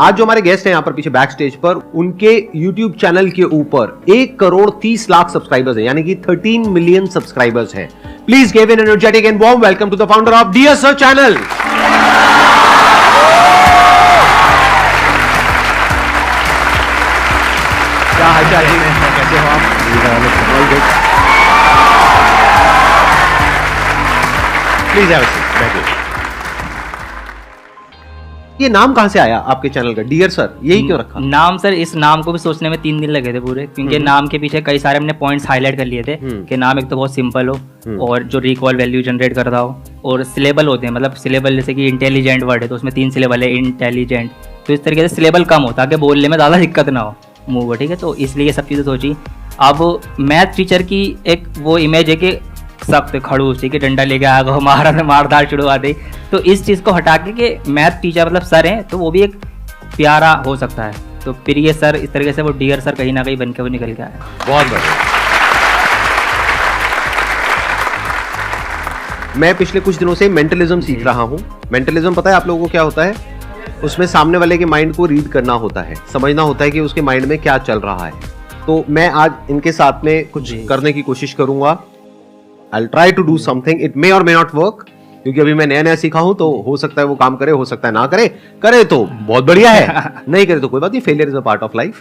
आज जो हमारे गेस्ट हैं यहाँ पर पीछे बैक स्टेज पर, उनके YouTube चैनल के ऊपर 1,30,00,000 सब्सक्राइबर्स हैं, यानी कि 13 मिलियन सब्सक्राइबर्स हैं। Please give an energetic and warm welcome to the founder of dear sir channel. क्या हालचाल है, कैसे हो आप? प्लीज बैठिए। ये नाम कहां से आया आपके चैनल का, डियर सर, यही क्यों रखा? नाम सर, इस नाम को भी सोचने में 3 दिन लगे थे पूरे, क्योंकि नाम के पीछे कई सारे हमने पॉइंट्स हाईलाइट कर लिए थे कि नाम एक तो बहुत सिंपल हो और जो रिकॉल वैल्यू जनरेट करता हो, और सिलेबल होते हैं, मतलब सिलेबल जैसे कि इंटेलिजेंट वर्ड है तो उसमें 3 सिलेबल है, इंटेलिजेंट, तो इस तरीके से सिलेबल कम हो ताकि बोलने में ज़्यादा दिक्कत ना हो मुँह को, ठीक है। तो इसलिए ये सब चीज़ें सोची। अब मैथ टीचर की एक वो इमेज है कि सख्त खड़ूस, ठीक है, डंडा लेके आ गए, मारा मारधार शुरू आ गई, तो इस चीज़ को हटा के मैथ टीचर मतलब सर हैं तो वो भी एक प्यारा हो सकता है, तो फिर ये सर इस तरीके से वो डियर सर कहीं ना कहीं बन के वो निकल के आया। बहुत बढ़िया। मैं पिछले कुछ दिनों से मेंटलिज्म सीख रहा हूँ। मेंटलिज्म पता है आप लोगों को क्या होता है? उसमें सामने वाले के माइंड को रीड करना होता है, समझना होता है कि उसके माइंड में क्या चल रहा है। तो मैं आज इनके साथ में कुछ करने की कोशिश करूंगा। I'll try to do something. It may or may not work, क्योंकि अभी मैं नया सीखा हूं, तो हो सकता है वो काम करे, हो सकता है ना करे। करे तो बहुत बढ़िया है, नहीं करे तो कोई बात नहीं, failure is a part of life.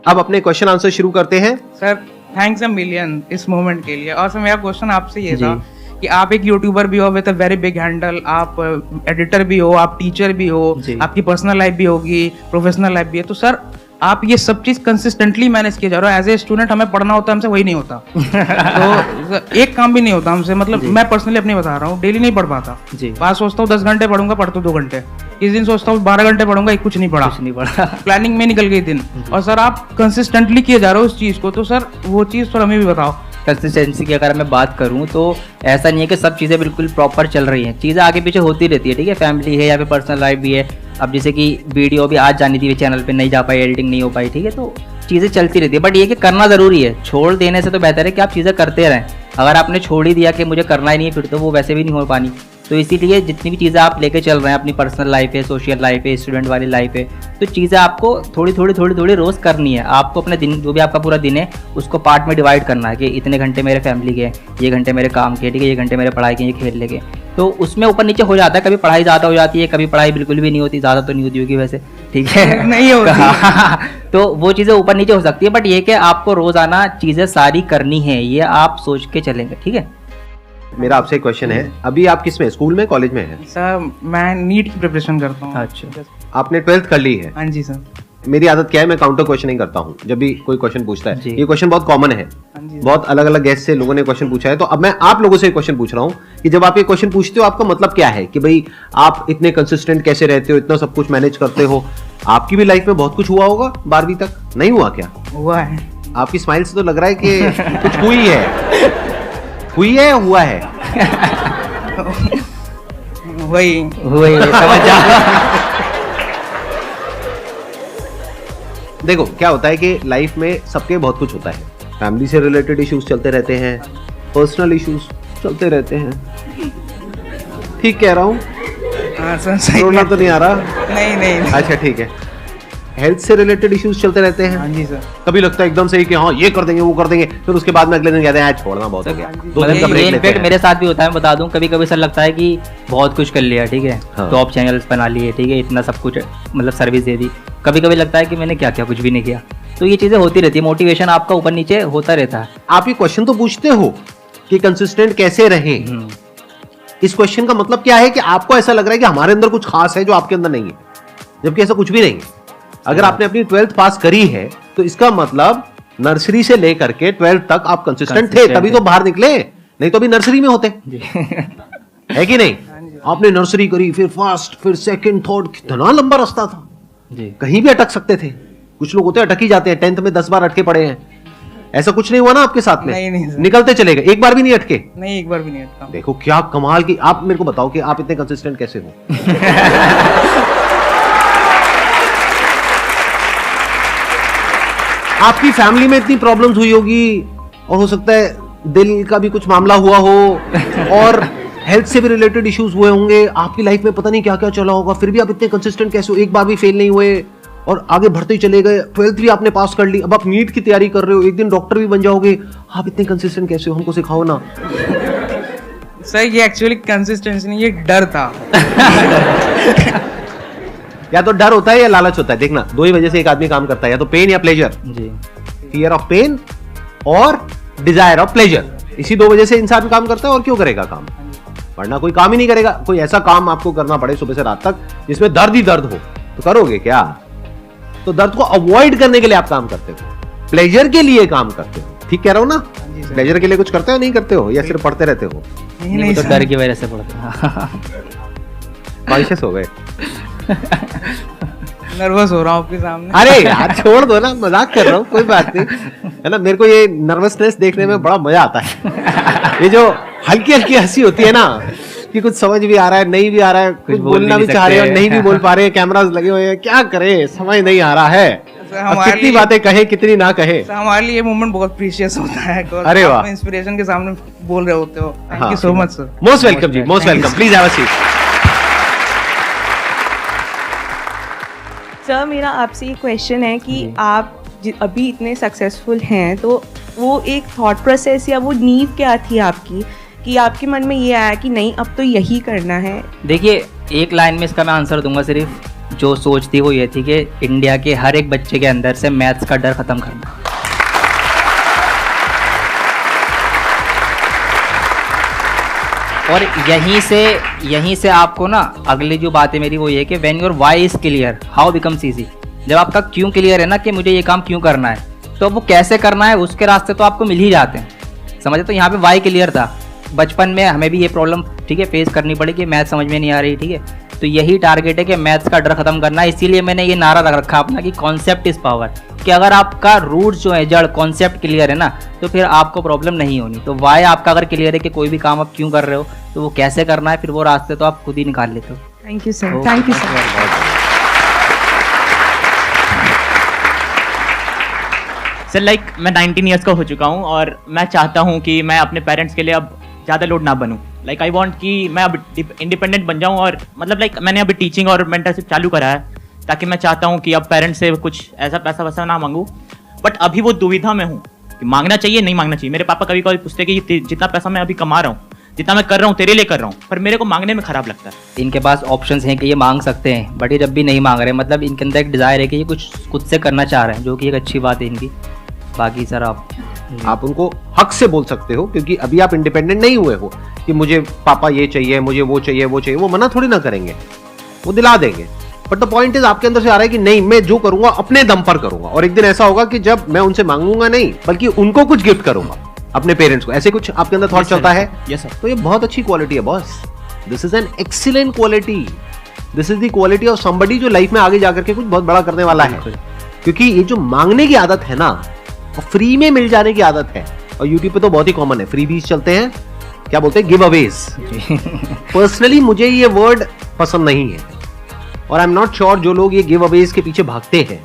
अब अपने क्वेश्चन आंसर शुरू करते हैं। सर थैंक्स अ मिलियन इस मोमेंट के लिए। और सर मेरा क्वेश्चन आपसे ये था कि आप एक यूट्यूबर भी हो with a very big handle, आप एडिटर भी हो, आप टीचर भी हो, आपकी पर्सनल लाइफ भी होगी, प्रोफेशनल लाइफ भी है, तो सर आप ये सब चीज कंसिस्टेंटली मैनेज किए जा रहे हो। एज ए स्टूडेंट हमें पढ़ना होता है, हमसे वही नहीं होता। तो एक काम भी नहीं होता हमसे, मतलब मैं पर्सनली अपनी बता रहा हूँ, डेली नहीं पढ़ पाता। बात सोचता हूँ 10 घंटे पढ़ूंगा, पढ़ता हूँ 2 घंटे। इस दिन सोचता हूँ 12 घंटे पढ़ूंगा, कुछ नहीं पढ़ा। प्लानिंग में निकल गई दिन। और सर आप कंसिस्टेंटली किए जा रहे हो उस चीज को, तो सर वो चीज थोड़ा हमें भी बताओ। कंसिस्टेंसी की अगर मैं बात करूं तो ऐसा नहीं है कि सब चीज़ें बिल्कुल प्रॉपर चल रही हैं, चीज़ें आगे पीछे होती रहती है, ठीक है। फैमिली है या फिर पर्सनल लाइफ भी है। अब जैसे कि वीडियो भी आज जानी थी चैनल पे, नहीं जा पाई, एडिटिंग नहीं हो पाई, ठीक है, तो चीज़ें चलती रहती है। बट ये कि करना ज़रूरी है, छोड़ देने से तो बेहतर है कि आप चीज़ें करते रहें। अगर आपने छोड़ ही दिया कि मुझे करना ही नहीं है, फिर तो वो वैसे भी नहीं हो पानी। तो इसीलिए जितनी भी चीज़ें आप लेके चल रहे हैं, अपनी पर्सनल लाइफ है, सोशल लाइफ है, स्टूडेंट वाली लाइफ है, तो चीज़ें आपको थोड़ी थोड़ी रोज़ करनी है। आपको अपने दिन, जो भी आपका पूरा दिन है, उसको पार्ट में डिवाइड करना है कि इतने घंटे मेरे फैमिली के, ये घंटे मेरे काम के, ठीक है, ये घंटे मेरे पढ़ाई के, ये खेलने के। तो उसमें ऊपर नीचे हो जाता है, कभी पढ़ाई ज़्यादा हो जाती है, कभी पढ़ाई बिल्कुल भी नहीं होती, ज़्यादा तो नहीं होती होगी वैसे, ठीक है, नहीं होती। तो वो चीज़ें ऊपर नीचे हो सकती है, बट ये कि आपको रोज़ाना चीज़ें सारी करनी है, ये आप सोच के चलेंगे, ठीक है। मेरा आपसे क्वेश्चन है, अभी आप किस में, स्कूल में, कॉलेज में है? सर मैं नीट की प्रिपरेशन करता हूँ। अच्छा, आपने 12th कर ली है? हाँ जी सर। मेरी आदत क्या है, मैं काउंटर क्वेश्चनिंग करता हूँ जब भी कोई क्वेश्चन पूछता है। ये क्वेश्चन बहुत कॉमन है, बहुत अलग अलग गेस्ट से लोगों ने क्वेश्चन पूछा है। तो अब मैं आप लोगों से क्वेश्चन पूछ रहा हूँ कि जब आप ये क्वेश्चन पूछते हो, आपका मतलब क्या है कि भाई आप इतने कंसिस्टेंट कैसे रहते हो, इतना सब कुछ मैनेज करते हो? आपकी भी लाइफ में बहुत कुछ हुआ होगा 12वीं तक, नहीं हुआ क्या? हुआ है। आपकी स्माइल से तो लग रहा है कि कुछ हुई है। हुई है, हुआ है? वही समझ जा। देखो क्या होता है कि लाइफ में सबके बहुत कुछ होता है। फैमिली से रिलेटेड इश्यूज चलते रहते हैं, पर्सनल इश्यूज चलते रहते हैं। ठीक कह रहा हूँ? हाँ सर, सही। रोना तो नहीं आ रहा? नहीं। अच्छा ठीक है। हेल्थ से रिलेटेड इश्यूज चलते रहते हैं। हाँ जी सर। कभी लगता है एकदम सही कि हाँ ये कर देंगे, वो कर देंगे, फिर उसके बाद में अगले दिन कहते हैं छोड़ना बहुत हो गया, 2 दिन का ब्रेक लेते हैं। मेरे साथ भी होता है, मैं बता दूं, कभी कभी सर लगता है कि बहुत कुछ कर लिया, ठीक है, टॉप चैनल्स बना लिए, ठीक है, इतना सब कुछ मतलब सर्विस दे दी। कभी कभी लगता है कि मैंने क्या किया, कुछ भी नहीं किया। तो ये चीज़ें होती रहती है, मोटिवेशन आपका ऊपर नीचे होता रहता है। आप ये क्वेश्चन तो पूछते हो कि कंसिस्टेंट कैसे रहें। इस क्वेश्चन का मतलब क्या है कि आपको ऐसा लग रहा है कि हमारे अंदर कुछ खास है जो आपके अंदर नहीं है, जबकि ऐसा कुछ भी नहीं है। अगर आपने अपनी 12th पास करी है तो इसका मतलब नर्सरी से लेकर के 12th तक आप कंसिस्टेंट थे, तभी तो बाहर निकले, नहीं तो अभी नर्सरी में होते। है कि नहीं? आपने नर्सरी करी, फिर फर्स्ट, फिर सेकंड, थर्ड, कितना लंबा रास्ता था जी। कहीं भी अटक सकते थे। कुछ लोग होते हैं अटक ही जाते हैं, 10th में 10 बार अटके पड़े हैं। ऐसा कुछ नहीं हुआ ना आपके साथ में? नहीं निकलते चले गए, एक बार भी नहीं अटके? नहीं, एक बार भी नहीं अटका। देखो क्या कमाल की। आप मेरे को बताओ कि आप इतने कंसिस्टेंट कैसे हो? आपकी फैमिली में इतनी प्रॉब्लम्स हुई होगी, और हो सकता है दिल का भी कुछ मामला हुआ हो, और हेल्थ से भी रिलेटेड इश्यूज हुए होंगे, आपकी लाइफ में पता नहीं क्या क्या चला होगा, फिर भी आप इतने कंसिस्टेंट कैसे हो, एक बार भी फेल नहीं हुए और आगे बढ़ते ही चले गए। 12th भी आपने पास कर ली, अब आप नीट की तैयारी कर रहे हो, एक दिन डॉक्टर भी बन जाओगे। आप इतने कंसिस्टेंट कैसे हो, हमको सिखाओ ना। सर ये एक्चुअली कंसिस्टेंसी नहीं, ये डर था। या तो डर होता है या लालच होता है। देखना, दो ही वजह से एक आदमी काम करता है, या तो पेन या प्लेजर। जी, फियर ऑफ पेन और डिजायर ऑफ प्लेजर, इसी दो वजह से इंसान काम करता है। और क्यों करेगा काम, वरना कोई काम ही नहीं करेगा। कोई ऐसा काम आपको करना पड़े सुबह से रात तक जिसमें दर्द ही दर्द हो, तो करोगे क्या? तो दर्द को अवॉइड करने के लिए आप काम करते हो, प्लेजर के लिए काम करते हो। ठीक कह रहा हूं ना? प्लेजर के लिए कुछ करते हो, नहीं करते हो, या सिर्फ पढ़ते रहते हो? नहीं, तो डर की वजह से पढ़ते हैं। कॉन्शियस हो गए? नर्वस हो रहा हूँ आपके सामने। अरे यार छोड़ दो ना, मजाक कर रहा हूँ, कोई बात नहीं है ना। मेरे को ये नर्वसनेस देखने में बड़ा मजा आता है। ये जो हल्की हल्की हंसी होती है ना, कि कुछ समझ भी आ रहा है, नहीं भी आ रहा है, कुछ बोलना भी चाह रहे हैं और नहीं भी बोल पा रहे हैं, कैमरास लगे हुए हैं, क्या करे समझ नहीं आ रहा है। कितनी बातें कहे, कितनी ना कहे। हमारे लिए ये मोमेंट बहुत प्रीशियस होता है। अरे वाह, इंस्पिरेशन के सामने बोल रहे होते हो। Thank you so much sir. Most welcome ji, most welcome. Please have a seat. Sir मेरा आपसे ये क्वेश्चन है कि आप अभी इतने सक्सेसफुल हैं, तो वो एक थॉट प्रोसेस या वो नींव क्या थी आपकी कि आपके मन में ये आया कि नहीं अब तो यही करना है? देखिए, एक लाइन में इसका मैं आंसर दूंगा। सिर्फ जो सोच थी वो ये थी कि इंडिया के हर एक बच्चे के अंदर से मैथ्स का डर खत्म करना। और यहीं से आपको ना अगली जो बात है मेरी वो ये कि when your why is clear how becomes easy. जब आपका क्यों क्लियर है ना कि मुझे ये काम क्यों करना है, तो वो कैसे करना है उसके रास्ते तो आपको मिल ही जाते हैं। समझे? तो यहाँ पे व्हाई क्लियर था। बचपन में हमें भी ये प्रॉब्लम ठीक है फेस करनी पड़ी कि मैथ समझ में नहीं आ रही, ठीक है, तो यही टारगेट है कि मैथ्स का डर खत्म करना है। इसीलिए मैंने ये नारा रख रखा अपना कि कॉन्सेप्ट इज पावर, कि अगर आपका रूट जो है जड़ कॉन्सेप्ट क्लियर है ना, तो फिर आपको प्रॉब्लम नहीं होनी। तो वाई आपका अगर क्लियर है कि कोई भी काम आप क्यों कर रहे हो, तो वो कैसे करना है, फिर वो रास्ते तो आप खुद ही निकाल लेते हो। Thank you sir. Thank you sir. Sir like मैं 19 ईयर्स का हो चुका हूँ और मैं चाहता हूँ कि मैं अपने पेरेंट्स के लिए अब ज़्यादा लोड ना बनूँ। लाइक आई वांट कि मैं अब इंडिपेंडेंट बन जाऊँ, और मतलब लाइक मैंने अभी टीचिंग और मेंटरशिप चालू करा है, ताकि मैं चाहता हूँ कि अब पेरेंट्स से कुछ ऐसा पैसा वैसा ना मांगूँ। बट अभी वो दुविधा में हूँ कि मांगना चाहिए नहीं मांगना चाहिए। मेरे पापा कभी कभी पूछते हैं कि जितना पैसा मैं अभी कमा रहा हूँ, जितना मैं कर रहा हूँ तेरे लिए कर रहा हूँ, पर मेरे को मांगने में खराब लगता है। इनके पास ऑप्शंस हैं कि ये मांग सकते हैं, बट ये जब भी नहीं मांग रहे, मतलब इनके अंदर एक डिज़ायर है कि ये कुछ खुद से करना चाह रहे हैं, जो कि एक अच्छी बात है इनकी। बाकी सर आप उनको हक से बोल सकते हो, क्योंकि अभी आप इंडिपेंडेंट नहीं हुए हो कि मुझे पापा ये चाहिए, मुझे वो चाहिए, वो चाहिए। वो मना थोड़ी ना करेंगे, वो दिला देंगे। बट द पॉइंट इज आपके अंदर से आ रहा है कि नहीं, मैं जो करूंगा अपने दम पर करूंगा, और एक दिन ऐसा होगा कि जब मैं उनसे मांगूंगा नहीं, बल्कि उनको कुछ गिफ्ट करूंगा, अपने पेरेंट्स को। ऐसे कुछ आपके अंदर थॉट चलता है? Yes sir. तो ये बहुत अच्छी क्वालिटी है boss. This is an excellent quality. This is the quality of somebody जो लाइफ में आगे जाकर के कुछ बहुत बड़ा करने वाला है। क्योंकि ये जो मांगने की आदत है ना, फ्री में मिल जाने की आदत है, और यूट्यूब पे तो बहुत ही कॉमन है, फ्रीबीज चलते हैं, क्या बोलते हैं, गिव अवेज। पर्सनली मुझे ये वर्ड पसंद नहीं है, और आई एम नॉट श्योर जो लोग ये गिव अवेज के पीछे भागते हैं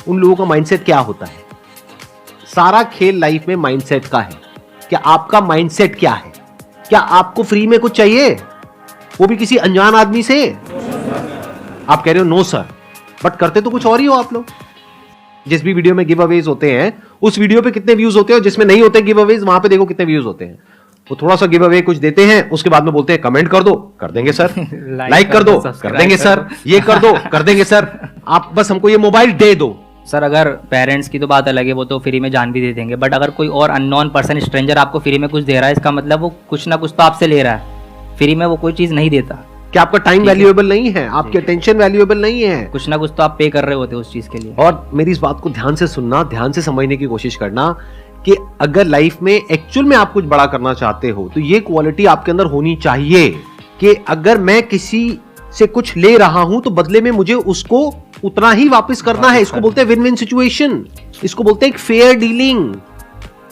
उन लोगों का माइंडसेट क्या होता है। सारा खेल लाइफ में माइंडसेट का है। क्या आपका माइंडसेट क्या है? क्या आपको फ्री में कुछ चाहिए, वो भी किसी अनजान आदमी से? आप कह रहे हो नो सर, बट करते तो कुछ और ही हो आप लोग। जिस भी वीडियो में गिव अवेज होते हैं, उस वीडियो पे कितने व्यूज होते हैं, जिसमें नहीं होते गिव अवेज वहां पे देखो कितने व्यूज होते हैं। वो थोड़ा सा गिव अवे कुछ देते हैं, उसके बाद में बोलते हैं कमेंट कर दो, कर देंगे सर, लाइक कर दो, कर देंगे सर, ये कर दो, कर देंगे सर, आप बस हमको ये मोबाइल दे दो। सर अगर पेरेंट्स की तो बात अलग है, वो तो फ्री में जान भी दे देंगे, बट अगर कोई और अननोन पर्सन, स्ट्रेंजर आपको फ्री में कुछ दे रहा है, इसका मतलब वो कुछ ना कुछ तो आपसे ले रहा है। फ्री में वो कोई चीज नहीं देता। क्या आपका टाइम वैल्यूएबल नहीं है? आपकी अटेंशन वैल्यूएबल नहीं है? कुछ ना कुछ तो आप पे कर रहे होते उस चीज के लिए। और मेरी इस बात को ध्यान से सुनना, ध्यान से समझने की कोशिश करना कि अगर लाइफ में एक्चुअल में आप कुछ बड़ा करना चाहते हो, तो ये क्वालिटी आपके अंदर होनी चाहिए कि अगर मैं किसी से कुछ ले रहा हूं तो बदले में मुझे उसको उतना ही वापस करना है। इसको बोलते हैं विन विन सिचुएशन, इसको बोलते हैं एक फेयर डीलिंग।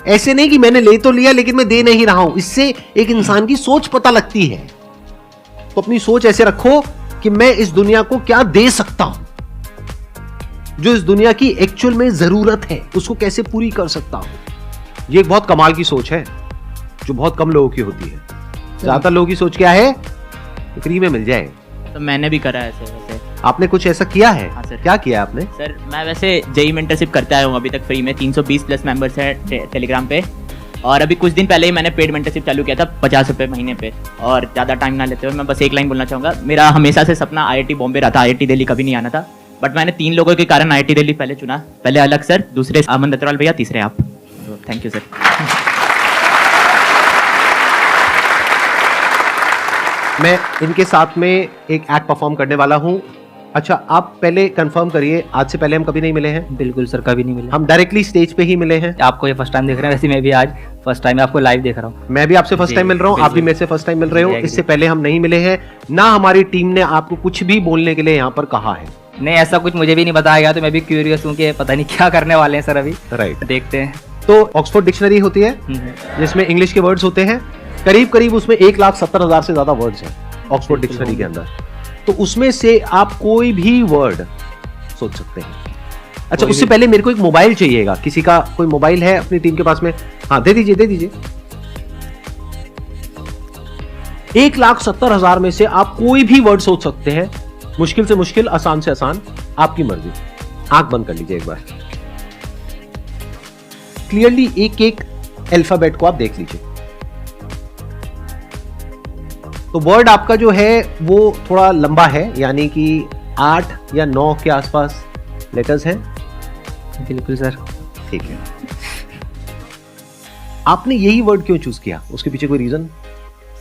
ऐसे नहीं कि मैंने ले तो लिया लेकिन मैं दे नहीं रहा हूं। इससे एक इंसान की सोच पता लगती है। तो अपनी सोच ऐसे रखो कि मैं इस दुनिया को क्या दे सकता हूं, जो इस दुनिया की एक्चुअल में जरूरत है उसको कैसे पूरी कर सकता हूं। ये एक बहुत कमाल की सोच है जो बहुत कम लोगों की होती है। ज्यादातर लोगों की सोच क्या है, फ्री में मिल जाए। तो मैंने भी करा है ऐसे वैसे। आपने कुछ ऐसा किया है? हाँ सर। क्या किया आपने? सर मैं वैसे जेई मेंटरशिप करता आया हूँ अभी तक फ्री में, 320 प्लस मेंबर्स हैं टेलीग्राम पे, और अभी कुछ दिन पहले ही मैंने पेड मेंटरशिप चालू किया था 50 रुपये महीने पे। और ज़्यादा टाइम ना लेते हुए मैं बस एक लाइन बोलना चाहूँगा, मेरा हमेशा से सपना IIT बॉम्बे रहा था, IIT दिल्ली कभी नहीं आना था, बट मैंने 3 लोगों के कारण IIT दिल्ली पहले चुना। पहले अलग सर, दूसरे अमन दत्तरवाल भैया, तीसरे आप। Thank you sir. मैं इनके साथ में एक एक्ट परफॉर्म करने वाला हूँ। अच्छा, आप पहले कंफर्म करिए, आज से पहले हम कभी नहीं मिले हैं? बिल्कुल सर, कभी नहीं मिले। हम डायरेक्टली स्टेज पे ही मिले हैं। आपको ये फर्स्ट टाइम देख रहे हैं, वैसे मैं भी आज फर्स्ट टाइम आपको लाइव देख रहा हूँ। मैं भी आपसे फर्स्ट जी, टाइम मिल रहा हूँ, आप भी बिल्कुल। मेरे से फर्स्ट टाइम मिल रहे हो। जी, इससे पहले हम नहीं मिले हैं, ना हमारी टीम ने आपको कुछ भी बोलने के लिए यहाँ पर कहा है। नहीं, ऐसा कुछ मुझे भी नहीं बताया गया, तो मैं भी क्यूरियस हूँ कि पता नहीं क्या करने वाले हैं सर अभी। राइट। देखते हैं। तो ऑक्सफोर्ड डिक्शनरी होती है जिसमें इंग्लिश के वर्ड्स होते हैं, करीब करीब उसमें 1,70,000 से ज्यादा वर्ड्स हैं ऑक्सफोर्ड डिक्शनरी के अंदर। तो उसमें से आप कोई भी वर्ड सोच सकते हैं। अच्छा, उससे पहले मेरे को एक मोबाइल चाहिएगा, किसी का कोई मोबाइल है अपनी टीम के पास में? हाँ, दे दीजिए, दे दीजिए। 1,70,000 में से आप कोई भी वर्ड सोच सकते हैं, मुश्किल से मुश्किल, आसान से आसान, आपकी मर्जी। आंख बंद कर लीजिए एक बार, क्लियरली एक एक अल्फाबेट को आप देख लीजिए। तो वर्ड आपका जो है वो थोड़ा लंबा है, यानी कि 8 या 9 के आसपास लेटर्स हैं। बिल्कुल सर। ठीक है। आपने यही वर्ड क्यों चूज किया, उसके पीछे कोई रीजन?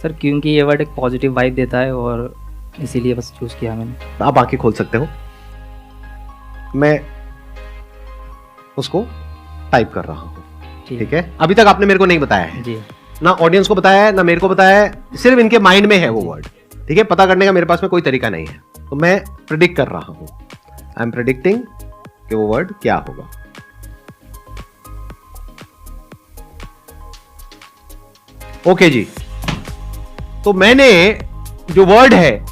सर क्योंकि ये वर्ड एक पॉजिटिव वाइब देता है और इसीलिए बस चूज किया मैंने। आप आंखें खोल सकते हो, मैं उसको टाइप कर रहा हूं। ठीक है। अभी तक आपने मेरे को नहीं बताया है जी, ना, ऑडियंस को बताया है ना मेरे को बताया है, सिर्फ इनके माइंड में है वो वर्ड। ठीक है, पता करने का मेरे पास में कोई तरीका नहीं है, तो मैं प्रिडिक्ट कर रहा हूं। आई एम प्रिडिक्टिंग कि वो वर्ड क्या होगा। ओके जी, तो मैंने जो वर्ड है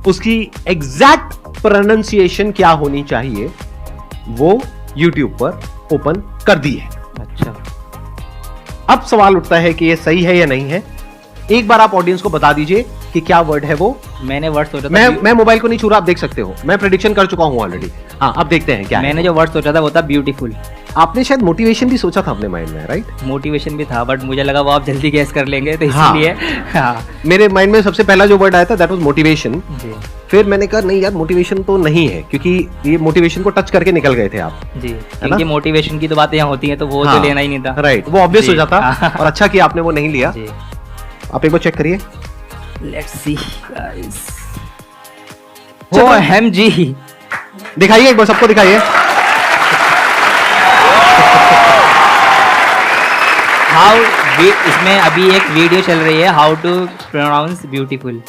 उसकी एग्जैक्ट प्रोनाउंसिएशन क्या होनी चाहिए वो YouTube पर ओपन कर दी है। अच्छा। अब सवाल उठता है कि ये सही है या नहीं है। एक बार आप ऑडियंस को बता दीजिए कि क्या वर्ड है वो। मैंने वर्ड सोचा था, मैं मोबाइल को नहीं छू रहा, आप देख सकते हो, मैं प्रेडिक्शन कर चुका हूं ऑलरेडी। हाँ, अब देखते हैं क्या मैंने है। जो वर्ड सोचा था वो था ब्यूटीफुल। आपने शायद मोटिवेशन भी सोचा था अपने माइंड में, राइट? मोटिवेशन भी था, बट मुझे लगा वो आप जल्दी गैस कर लेंगे, तो हाँ। इसलिए हाँ। मेरे माइंड में सबसे पहला जो वर्ड आया था दैट वाज मोटिवेशन। जी फिर मैंने कहा नहीं यार, मोटिवेशन तो नहीं है, क्योंकि ये मोटिवेशन को टच करके निकल गए थे आप। जी, क्योंकि मोटिवेशन की तो बातें यहाँ होती हैं, तो वो तो लेना ही नहीं था। राइट, वो ऑब्वियस जी। हो जाता। और अच्छा कि आपने वो नहीं लिया। जी, आप एक बार चेक करिए। Let's see guys. OMG, दिखाइए एक बार, सबको दिखाइए। हाउ, इसमें अभी एक वीडियो चल रही है, हाउ टू प्रोनाउंस ब्यूटीफुल।